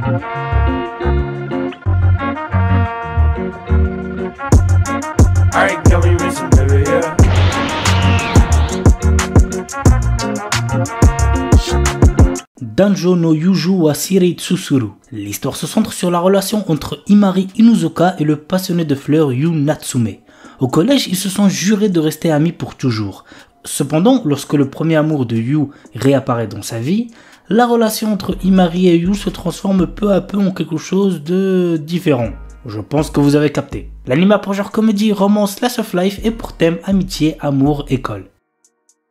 Alright, girl, we racing, baby, yeah. Danjo no Yuju wa Shirei Tsusuru. L'histoire se centre sur la relation entre Imari Inuzuka et le passionné de fleurs Yu Natsume. Au collège, ils se sont jurés de rester amis pour toujours. Cependant, lorsque le premier amour de Yu réapparaît dans sa vie, la relation entre Imari et Yu se transforme peu à peu en quelque chose de différent. Je pense que vous avez capté. L'anime pour genre comédie, romance, slice of life et pour thème amitié, amour, école.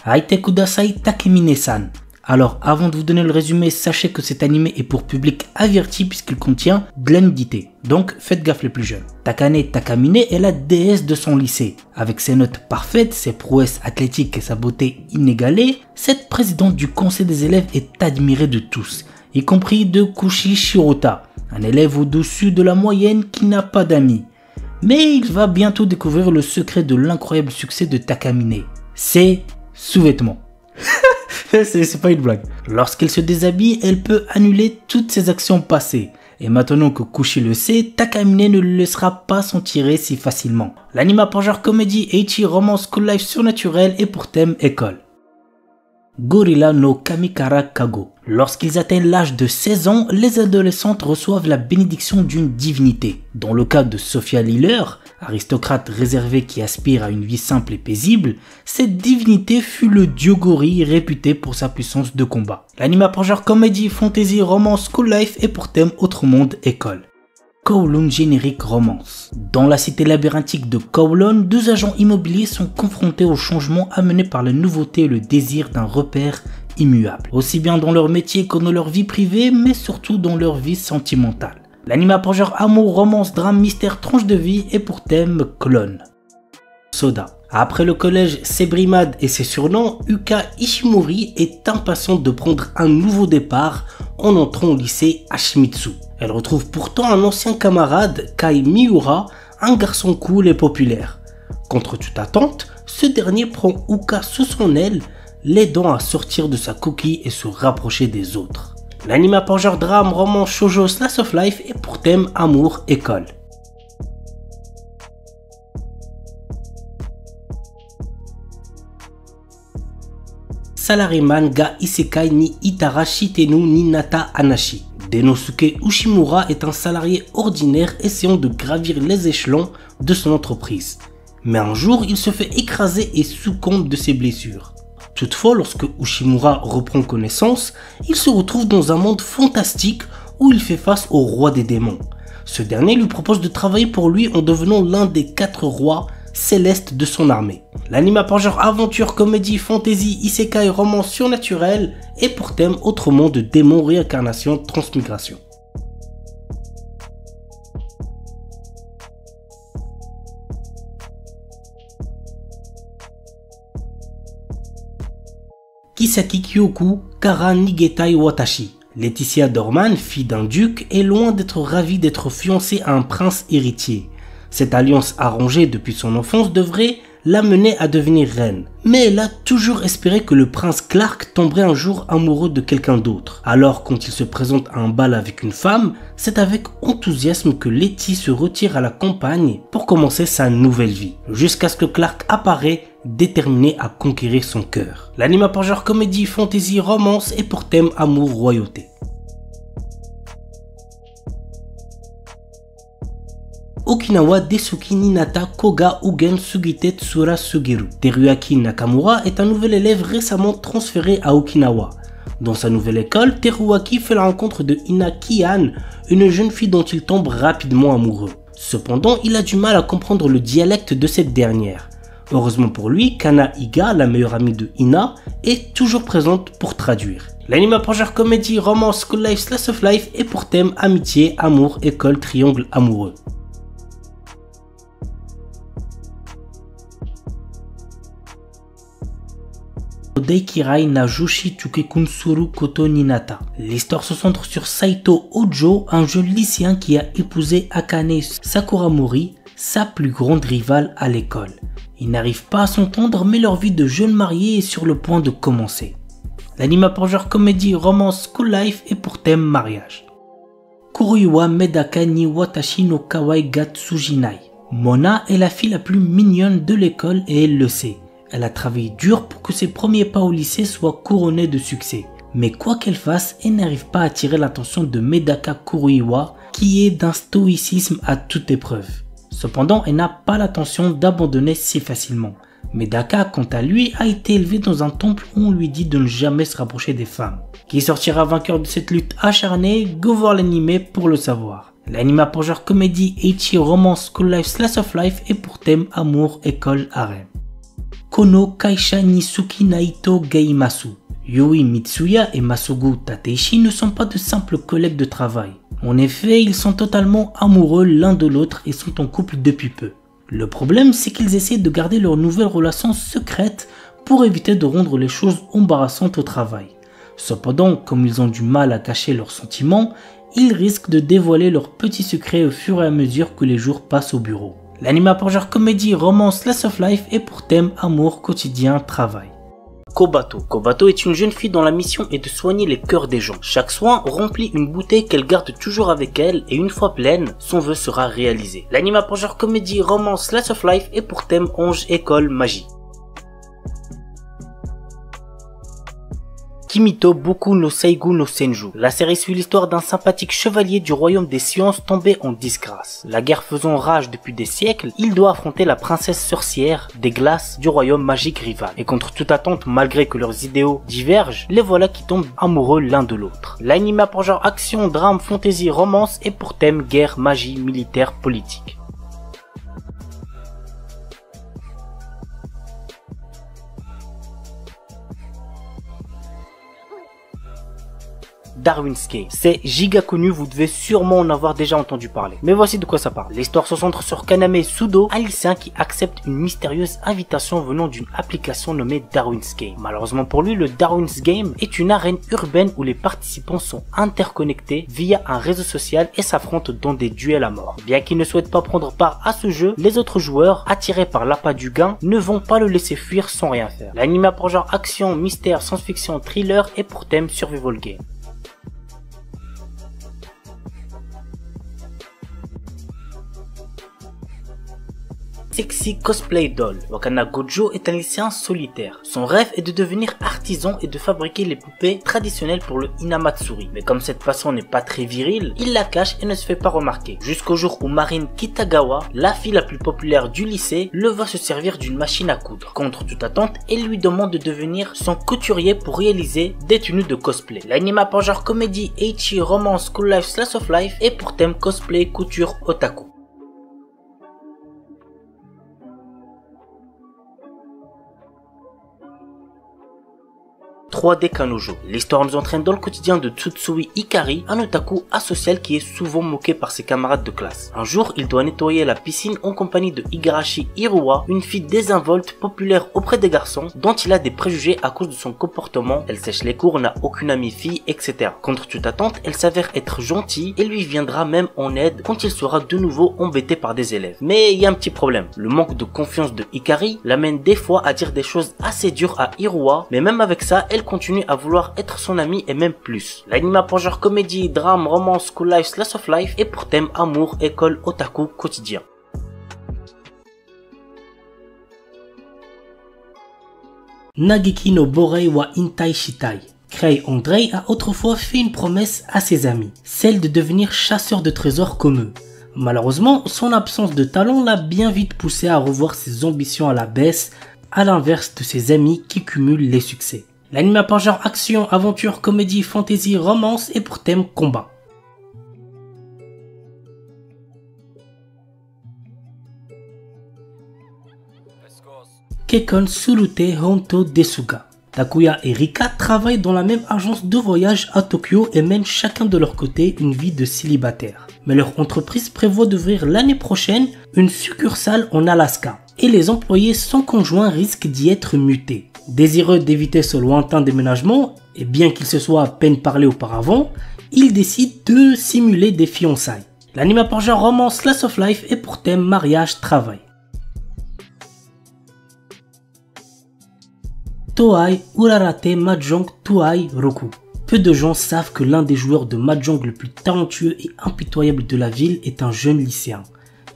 Aite kudasai Takemine-san. Alors, avant de vous donner le résumé, sachez que cet animé est pour public averti puisqu'il contient de la nudité. Donc, faites gaffe les plus jeunes. Takane Takamine est la déesse de son lycée. Avec ses notes parfaites, ses prouesses athlétiques et sa beauté inégalée, cette présidente du conseil des élèves est admirée de tous, y compris de Kushi Shirota, un élève au-dessus de la moyenne qui n'a pas d'amis. Mais il va bientôt découvrir le secret de l'incroyable succès de Takamine. Ses sous-vêtements. C'est pas une blague. Lorsqu'elle se déshabille, elle peut annuler toutes ses actions passées. Et maintenant que Kushi le sait, Takamine ne le laissera pas s'en tirer si facilement. L'anime pour genre comédie, ecchi, romance, school life surnaturel et pour thème école. Gorilla no Kamikara Kago. Lorsqu'ils atteignent l'âge de 16 ans, les adolescentes reçoivent la bénédiction d'une divinité. Dans le cas de Sophia Liller, aristocrate réservée qui aspire à une vie simple et paisible, cette divinité fut le dieu gorille réputé pour sa puissance de combat. L'anime pour genre comédie, fantasy, romance, school life et pour thème autre monde, école. Kowloon générique romance. Dans la cité labyrinthique de Kowloon, deux agents immobiliers sont confrontés aux changements amenés par la nouveauté et le désir d'un repère immuable. Aussi bien dans leur métier que dans leur vie privée, mais surtout dans leur vie sentimentale. L'anime pour genre amour, romance, drame, mystère, tranche de vie et pour thème clone. Soda. Après le collège Sebrimad et ses surnoms, Yuka Ishimori est impatiente de prendre un nouveau départ en entrant au lycée Hashimitsu. Elle retrouve pourtant un ancien camarade, Kai Miura, un garçon cool et populaire. Contre toute attente, ce dernier prend Yuka sous son aile, l'aidant à sortir de sa coquille et se rapprocher des autres. L'anime pour genre drame, roman, shoujo, slice of life et pour thème amour, école. Salaryman ga Isekai ni Itara Shitenu ni Nata Anashi. Denosuke Ushimura est un salarié ordinaire essayant de gravir les échelons de son entreprise. Mais un jour, il se fait écraser et succombe de ses blessures. Toutefois, lorsque Ushimura reprend connaissance, il se retrouve dans un monde fantastique où il fait face au roi des démons. Ce dernier lui propose de travailler pour lui en devenant l'un des 4 rois célestes de son armée. L'anime pour genre aventure, comédie, fantasy, isekai, romance surnaturel et pour thème autre monde de démons, réincarnation, transmigration. Kisaki Kyoku Kara Nigetai Watashi. Laetitia Dorman, fille d'un duc, est loin d'être ravie d'être fiancée à un prince héritier. Cette alliance arrangée depuis son enfance devrait l'amener à devenir reine. Mais elle a toujours espéré que le prince Clark tomberait un jour amoureux de quelqu'un d'autre. Alors quand il se présente à un bal avec une femme, c'est avec enthousiasme que Letty se retire à la campagne pour commencer sa nouvelle vie. Jusqu'à ce que Clark apparaît, déterminé à conquérir son cœur. L'anime pour genre comédie, fantasy, romance et pour thème amour, royauté. Okinawa Desuki Ninata Koga Ugen Sugite Tsura Sugiru. Teruaki Nakamura est un nouvel élève récemment transféré à Okinawa. Dans sa nouvelle école, Teruaki fait la rencontre de Ina Kian, une jeune fille dont il tombe rapidement amoureux. Cependant, il a du mal à comprendre le dialecte de cette dernière. Heureusement pour lui, Kana Iga, la meilleure amie de Ina, est toujours présente pour traduire. L'anime pour genre comédie, romance, school life, slice of life et pour thème amitié, amour, école, triangle amoureux. Daikirai na Joshi Tukekunsuru Koto Ninata. L'histoire se centre sur Saito Ojo, un jeune lycéen qui a épousé Akane Sakuramori, sa plus grande rivale à l'école. Ils n'arrivent pas à s'entendre, mais leur vie de jeunes mariés est sur le point de commencer. L'anime pour genre comédie, romance, school life et pour thème mariage. Kuruiwa Medaka ni Watashi no Kawai ga Tsujinai. Mona est la fille la plus mignonne de l'école et elle le sait. Elle a travaillé dur pour que ses premiers pas au lycée soient couronnés de succès. Mais quoi qu'elle fasse, elle n'arrive pas à attirer l'attention de Medaka Kuruiwa, qui est d'un stoïcisme à toute épreuve. Cependant, elle n'a pas l'intention d'abandonner si facilement. Medaka, quant à lui, a été élevé dans un temple où on lui dit de ne jamais se rapprocher des femmes. Qui sortira vainqueur de cette lutte acharnée? Go voir l'anime pour le savoir. L'anime a pour genre comédie, ecchi, romance, school life, slice of life et pour thème amour, école, harem. Kono Kaisha Nisuki Naito Geimasu. Yui Mitsuya et Masugu Tateishi ne sont pas de simples collègues de travail. En effet, ils sont totalement amoureux l'un de l'autre et sont en couple depuis peu. Le problème, c'est qu'ils essaient de garder leur nouvelle relation secrète pour éviter de rendre les choses embarrassantes au travail. Cependant, comme ils ont du mal à cacher leurs sentiments, ils risquent de dévoiler leurs petits secrets au fur et à mesure que les jours passent au bureau. L'anime a pour genre comédie, romance, slice of life et pour thème amour, quotidien, travail. Kobato. Kobato est une jeune fille dont la mission est de soigner les cœurs des gens. Chaque soin remplit une bouteille qu'elle garde toujours avec elle et une fois pleine, son vœu sera réalisé. L'anime a pour genre comédie, romance, slice of life et pour thème ange, école, magie. Kimito Boku no Seigu no Senju. La série suit l'histoire d'un sympathique chevalier du royaume des sciences tombé en disgrâce. La guerre faisant rage depuis des siècles, il doit affronter la princesse sorcière des glaces du royaume magique rival. Et contre toute attente, malgré que leurs idéaux divergent, les voilà qui tombent amoureux l'un de l'autre. L'anime a pour genre action, drame, fantasy, romance et pour thème guerre, magie, militaire, politique. Darwin's Game. C'est giga connu, vous devez sûrement en avoir déjà entendu parler. Mais voici de quoi ça parle. L'histoire se centre sur Kaname Sudo, un lycéen qui accepte une mystérieuse invitation venant d'une application nommée Darwin's Game. Malheureusement pour lui, le Darwin's Game est une arène urbaine où les participants sont interconnectés via un réseau social et s'affrontent dans des duels à mort. Bien qu'il ne souhaite pas prendre part à ce jeu, les autres joueurs, attirés par l'appât du gain, ne vont pas le laisser fuir sans rien faire. L'anime a pour genre action, mystère, science-fiction, thriller et pour thème survival game. Sexy Cosplay Doll. Wakana Gojo est un lycéen solitaire. Son rêve est de devenir artisan et de fabriquer les poupées traditionnelles pour le Hinamatsuri. Mais comme cette passion n'est pas très virile, il la cache et ne se fait pas remarquer. Jusqu'au jour où Marine Kitagawa, la fille la plus populaire du lycée, le voit se servir d'une machine à coudre. Contre toute attente, elle lui demande de devenir son couturier pour réaliser des tenues de cosplay. L'anime a pour genre comédie, ecchi, romance, school life, slice of life et pour thème cosplay, couture, otaku. « 3D Kanojo ». L'histoire nous entraîne dans le quotidien de Tsutsui Hikari, un otaku asocial qui est souvent moqué par ses camarades de classe. Un jour, il doit nettoyer la piscine en compagnie de Igarashi Hiruwa, une fille désinvolte, populaire auprès des garçons, dont il a des préjugés à cause de son comportement. Elle sèche les cours, n'a aucune amie fille, etc. Contre toute attente, elle s'avère être gentille et lui viendra même en aide quand il sera de nouveau embêté par des élèves. Mais il y a un petit problème. Le manque de confiance de Hikari l'amène des fois à dire des choses assez dures à Hiruwa, mais même avec ça, elle continue à vouloir être son ami et même plus. L'anime a pour genre comédie, drame, romance, school life, slice of life et pour thème amour, école, otaku, quotidien. Nageki no Borei wa Intai Shitai. Krei Andrei a autrefois fait une promesse à ses amis, celle de devenir chasseur de trésors comme eux. Malheureusement, son absence de talent l'a bien vite poussé à revoir ses ambitions à la baisse, à l'inverse de ses amis qui cumulent les succès. L'anime a pour genre action, aventure, comédie, fantasy, romance et pour thème combat. Kekkon Surute Honto Desuga. Takuya et Rika travaillent dans la même agence de voyage à Tokyo et mènent chacun de leur côté une vie de célibataire. Mais leur entreprise prévoit d'ouvrir l'année prochaine une succursale en Alaska. Et les employés sans conjoint risquent d'y être mutés. Désireux d'éviter ce lointain déménagement, et bien qu'ils se soient à peine parlé auparavant, ils décident de simuler des fiançailles. L'anime a pour genre romance, slice of life et pour thème mariage, travail. Toai Urarate Mahjong Tuai Roku. Peu de gens savent que l'un des joueurs de mahjong le plus talentueux et impitoyable de la ville est un jeune lycéen.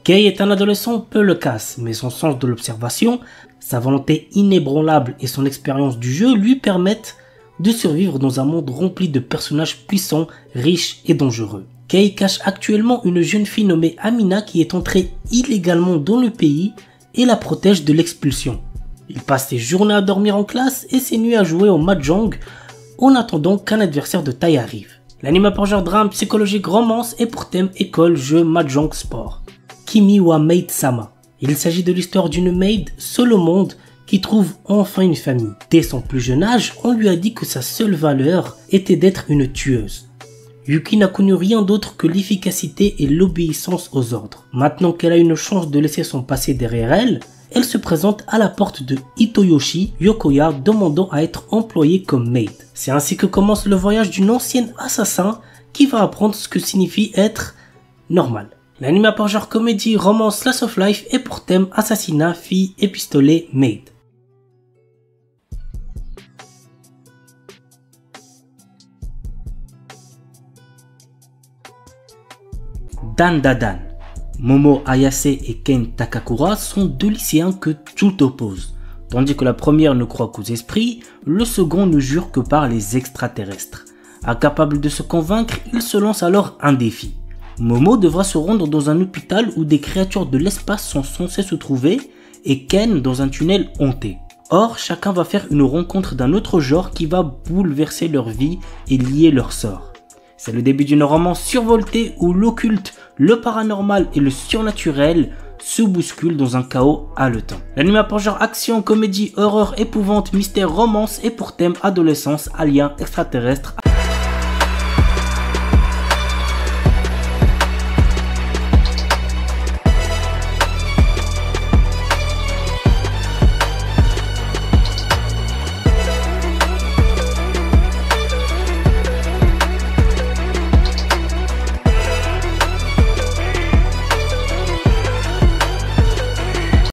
Kei est un adolescent peu loquace, mais son sens de l'observation, sa volonté inébranlable et son expérience du jeu lui permettent de survivre dans un monde rempli de personnages puissants, riches et dangereux. Kei cache actuellement une jeune fille nommée Amina qui est entrée illégalement dans le pays et la protège de l'expulsion. Il passe ses journées à dormir en classe et ses nuits à jouer au mahjong en attendant qu'un adversaire de taille arrive. L'anime a pour genre drame, psychologique, romance et pour thème école, jeu, mahjong, sport. Kimi wa Maid Sama. Il s'agit de l'histoire d'une maid seule au monde qui trouve enfin une famille. Dès son plus jeune âge, on lui a dit que sa seule valeur était d'être une tueuse. Yuki n'a connu rien d'autre que l'efficacité et l'obéissance aux ordres. Maintenant qu'elle a une chance de laisser son passé derrière elle, elle se présente à la porte de Hitoyoshi Yokoya demandant à être employée comme maid. C'est ainsi que commence le voyage d'une ancienne assassin qui va apprendre ce que signifie être normal. L'anime a pour genre comédie, romance, slice of life et pour thème assassinat, fille et pistolet, maid. Dan Dadan. Momo Ayase et Ken Takakura sont deux lycéens que tout oppose. Tandis que la première ne croit qu'aux esprits, le second ne jure que par les extraterrestres. Incapable de se convaincre, il se lance alors un défi. Momo devra se rendre dans un hôpital où des créatures de l'espace sont censées se trouver et Ken dans un tunnel hanté. Or, chacun va faire une rencontre d'un autre genre qui va bouleverser leur vie et lier leur sort. C'est le début d'une romance survoltée où l'occulte, le paranormal et le surnaturel se bousculent dans un chaos haletant. L'anime a pour genre action, comédie, horreur, épouvante, mystère, romance et pour thème adolescence, alien, extraterrestre.